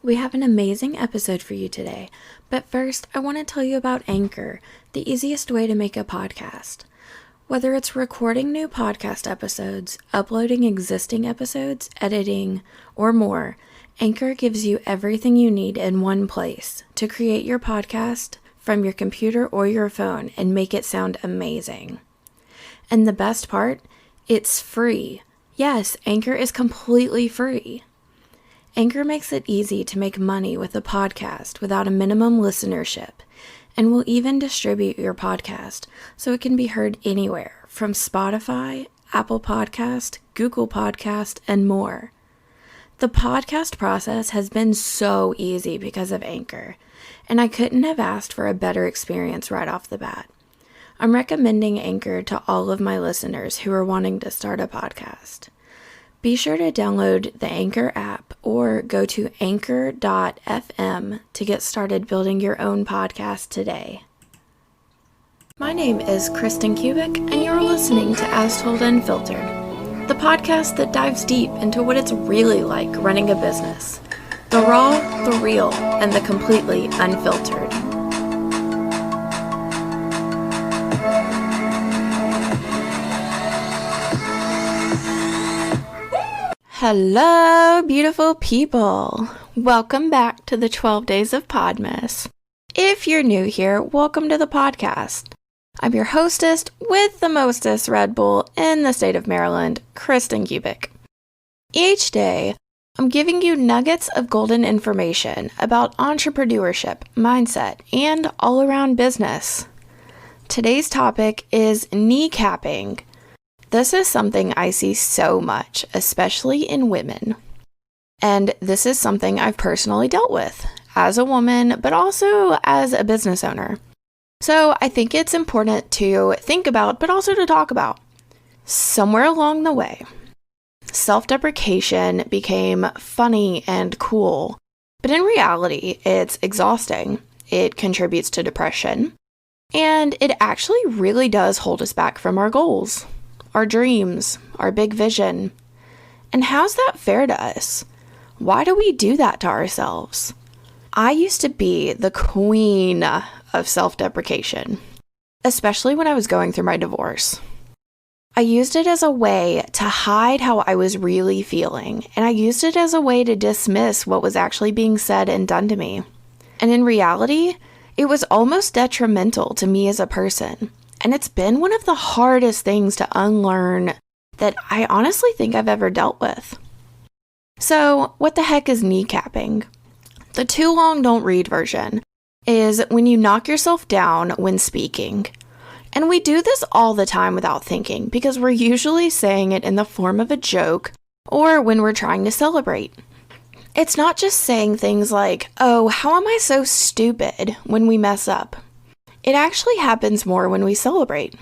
We have an amazing episode for you today, but first I want to tell you about Anchor, the easiest way to make a podcast. Whether it's recording new podcast episodes, uploading existing episodes, editing, or more, Anchor gives you everything you need in one place to create your podcast from your computer or your phone and make it sound amazing. And the best part, it's free. Yes, Anchor is completely free. Anchor makes it easy to make money with a podcast without a minimum listenership, and will even distribute your podcast so it can be heard anywhere from Spotify, Apple Podcast, Google Podcast, and more. The podcast process has been so easy because of Anchor, and I couldn't have asked for a better experience right off the bat. I'm recommending Anchor to all of my listeners who are wanting to start a podcast. Be sure to download the Anchor app or go to anchor.fm to get started building your own podcast today. My name is Kristen Kubik, and you're listening to As Told Unfiltered, the podcast that dives deep into what it's really like running a business. The raw, the real, and the completely unfiltered. Hello, beautiful people. Welcome back to the 12 Days of Podmas. If you're new here, welcome to the podcast. I'm your hostess with the mostest Red Bull in the state of Maryland, Kristen Kubik. Each day, I'm giving you nuggets of golden information about entrepreneurship, mindset, and all-around business. Today's topic is kneecapping. This is something I see so much, especially in women. And this is something I've personally dealt with as a woman, but also as a business owner. So I think it's important to think about, but also to talk about. Somewhere along the way, self-deprecation became funny and cool, but in reality, it's exhausting. It contributes to depression, and it actually really does hold us back from our goals. Our dreams, our big vision. And how's that fair to us? Why do we do that to ourselves? I used to be the queen of self-deprecation, especially when I was going through my divorce. I used it as a way to hide how I was really feeling, and I used it as a way to dismiss what was actually being said and done to me. And in reality, it was almost detrimental to me as a person. And it's been one of the hardest things to unlearn that I honestly think I've ever dealt with. So, what the heck is kneecapping? The too long don't read version is when you knock yourself down when speaking. And we do this all the time without thinking because we're usually saying it in the form of a joke or when we're trying to celebrate. It's not just saying things like, "Oh, how am I so stupid?" when we mess up. It actually happens more when we celebrate.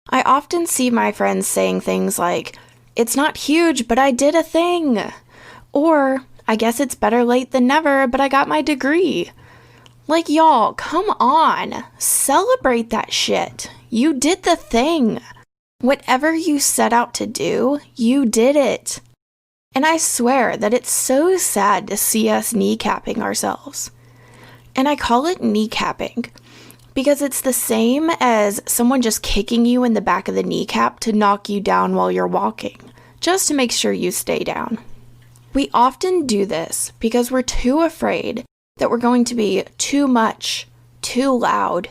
I often see my friends saying things like, "It's not huge, but I did a thing." Or, "I guess it's better late than never, but I got my degree." Like, y'all, come on. Celebrate that shit. You did the thing. Whatever you set out to do, you did it. And I swear that it's so sad to see us kneecapping ourselves. And I call it kneecapping because it's the same as someone just kicking you in the back of the kneecap to knock you down while you're walking, just to make sure you stay down. We often do this because we're too afraid that we're going to be too much, too loud,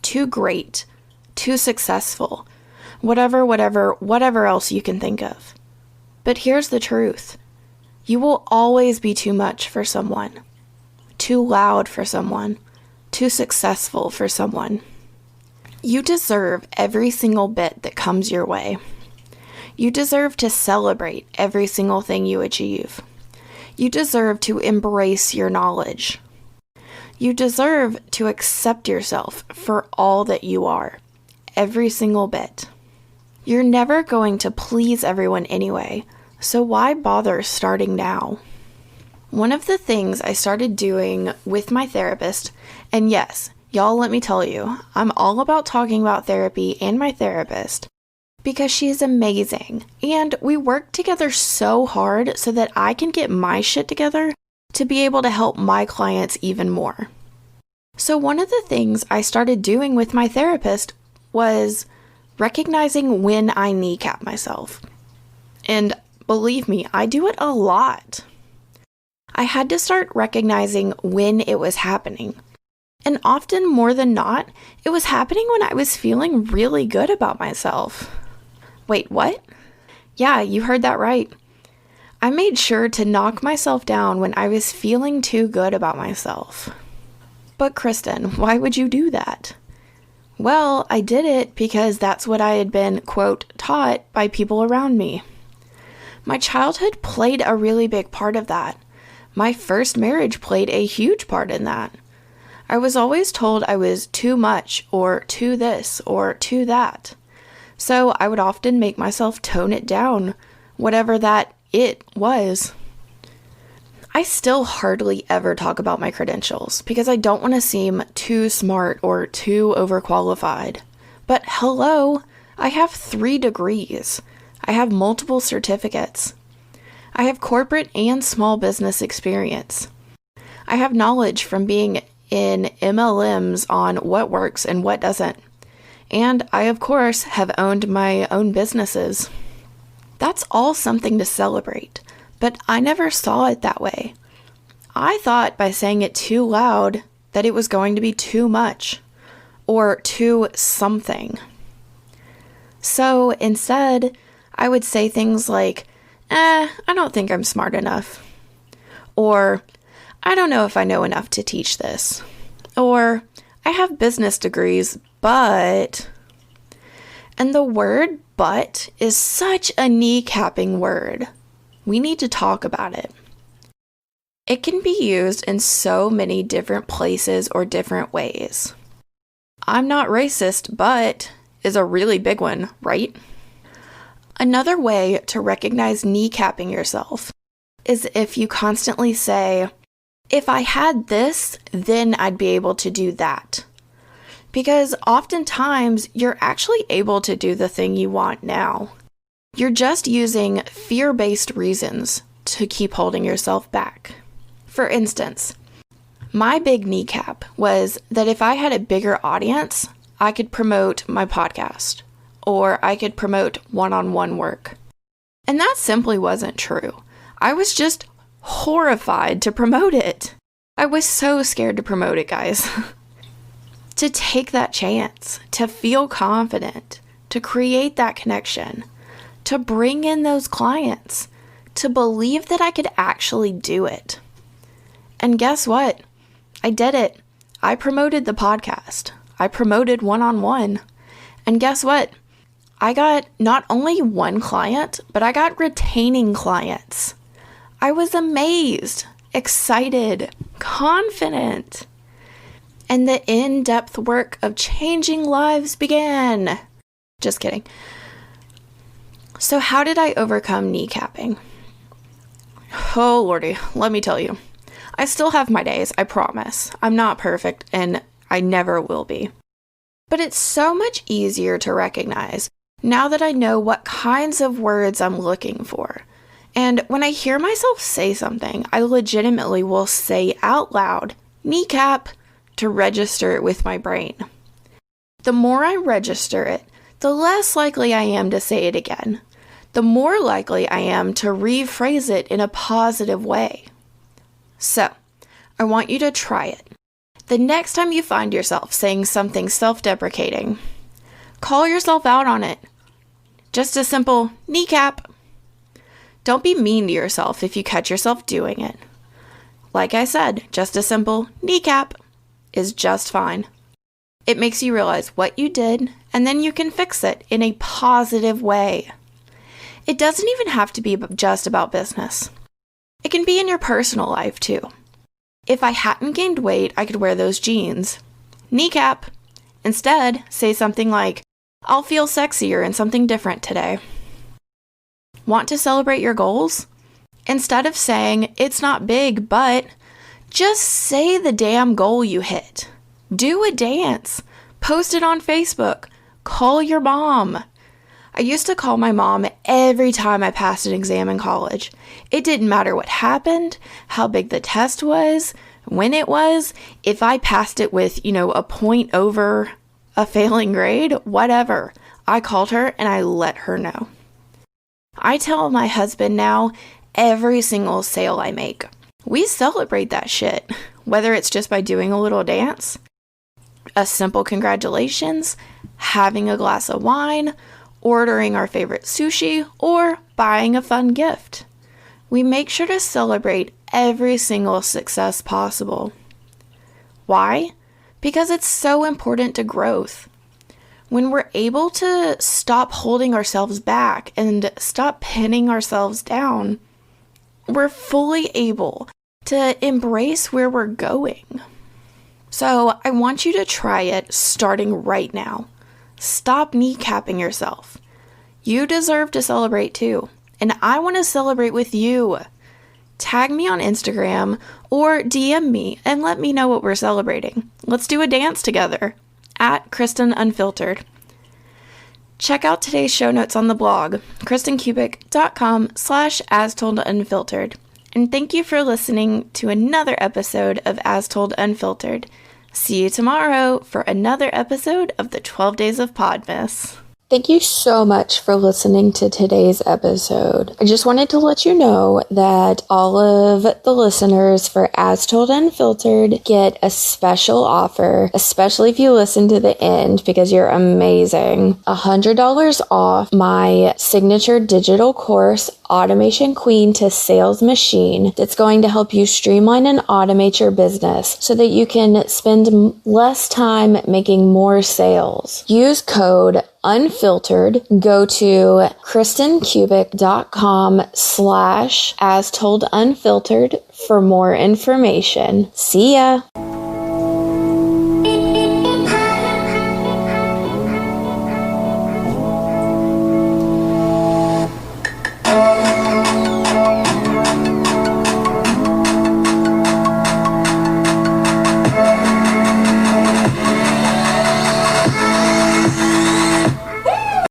too great, too successful, whatever else you can think of. But here's the truth. You will always be too much for someone, too loud for someone, too successful for someone. You deserve every single bit that comes your way. You deserve to celebrate every single thing you achieve. You deserve to embrace your knowledge. You deserve to accept yourself for all that you are, every single bit. You're never going to please everyone anyway, so why bother starting now? One of the things I started doing with my therapist, and yes, y'all, let me tell you, I'm all about talking about therapy and my therapist because she's amazing, and we work together so hard so that I can get my shit together to be able to help my clients even more. So one of the things I started doing with my therapist was recognizing when I kneecap myself. And believe me, I do it a lot. I had to start recognizing when it was happening. And often more than not, it was happening when I was feeling really good about myself. Wait, what? Yeah, you heard that right. I made sure to knock myself down when I was feeling too good about myself. But Kristen, why would you do that? Well, I did it because that's what I had been, quote, taught by people around me. My childhood played a really big part of that. My first marriage played a huge part in that. I was always told I was too much, or too this, or too that. So I would often make myself tone it down, whatever that it was. I still hardly ever talk about my credentials because I don't want to seem too smart or too overqualified. But hello, I have 3 degrees. I have multiple certificates. I have corporate and small business experience. I have knowledge from being in MLMs on what works and what doesn't. And I, of course, have owned my own businesses. That's all something to celebrate, but I never saw it that way. I thought by saying it too loud that it was going to be too much or too something. So instead, I would say things like, I don't think I'm smart enough. Or, I don't know if I know enough to teach this. Or, I have business degrees, but... And the word but is such a kneecapping word. We need to talk about it. It can be used in so many different places or different ways. I'm not racist, but is a really big one, right? Another way to recognize kneecapping yourself is if you constantly say, if I had this, then I'd be able to do that. Because oftentimes you're actually able to do the thing you want now. You're just using fear-based reasons to keep holding yourself back. For instance, my big kneecap was that if I had a bigger audience, I could promote my podcast, or I could promote one-on-one work. And that simply wasn't true. I was just horrified to promote it. I was so scared to promote it, guys. To take that chance, to feel confident, to create that connection, to bring in those clients, to believe that I could actually do it. And guess what? I did it. I promoted the podcast. I promoted one-on-one. And guess what? I got not only one client, but I got retaining clients. I was amazed, excited, confident. And the in-depth work of changing lives began. Just kidding. So how did I overcome kneecapping? Oh, Lordy, let me tell you. I still have my days, I promise. I'm not perfect, and I never will be. But it's so much easier to recognize now that I know what kinds of words I'm looking for. And when I hear myself say something, I legitimately will say out loud, kneecap, to register it with my brain. The more I register it, the less likely I am to say it again. The more likely I am to rephrase it in a positive way. So, I want you to try it. The next time you find yourself saying something self-deprecating, call yourself out on it. Just a simple kneecap. Don't be mean to yourself if you catch yourself doing it. Like I said, just a simple kneecap is just fine. It makes you realize what you did, and then you can fix it in a positive way. It doesn't even have to be just about business. It can be in your personal life too. If I hadn't gained weight, I could wear those jeans. Kneecap. Instead, say something like, I'll feel sexier in something different today. Want to celebrate your goals? Instead of saying, it's not big, but just say the damn goal you hit. Do a dance. Post it on Facebook. Call your mom. I used to call my mom every time I passed an exam in college. It didn't matter what happened, how big the test was, when it was, if I passed it with, a point over a failing grade, whatever. I called her and I let her know. I tell my husband now every single sale I make. We celebrate that shit, whether it's just by doing a little dance, a simple congratulations, having a glass of wine, ordering our favorite sushi, or buying a fun gift. We make sure to celebrate every single success possible. Why? Because it's so important to growth. When we're able to stop holding ourselves back and stop pinning ourselves down, we're fully able to embrace where we're going. So I want you to try it starting right now. Stop kneecapping yourself. You deserve to celebrate too, and I want to celebrate with you. Tag me on Instagram or DM me and let me know what we're celebrating. Let's do a dance together at Kristen Unfiltered. Check out today's show notes on the blog, kristenkubic.com/astoldunfiltered. And thank you for listening to another episode of As Told Unfiltered. See you tomorrow for another episode of the 12 Days of Podmas. Thank you so much for listening to today's episode. I just wanted to let you know that all of the listeners for As Told Unfiltered get a special offer, especially if you listen to the end because you're amazing. $100 off my signature digital course, Automation Queen to Sales Machine, that's going to help you streamline and automate your business so that you can spend less time making more sales. Use code Unfiltered. Go to kristenkubic.com/astoldunfiltered for more information. See ya!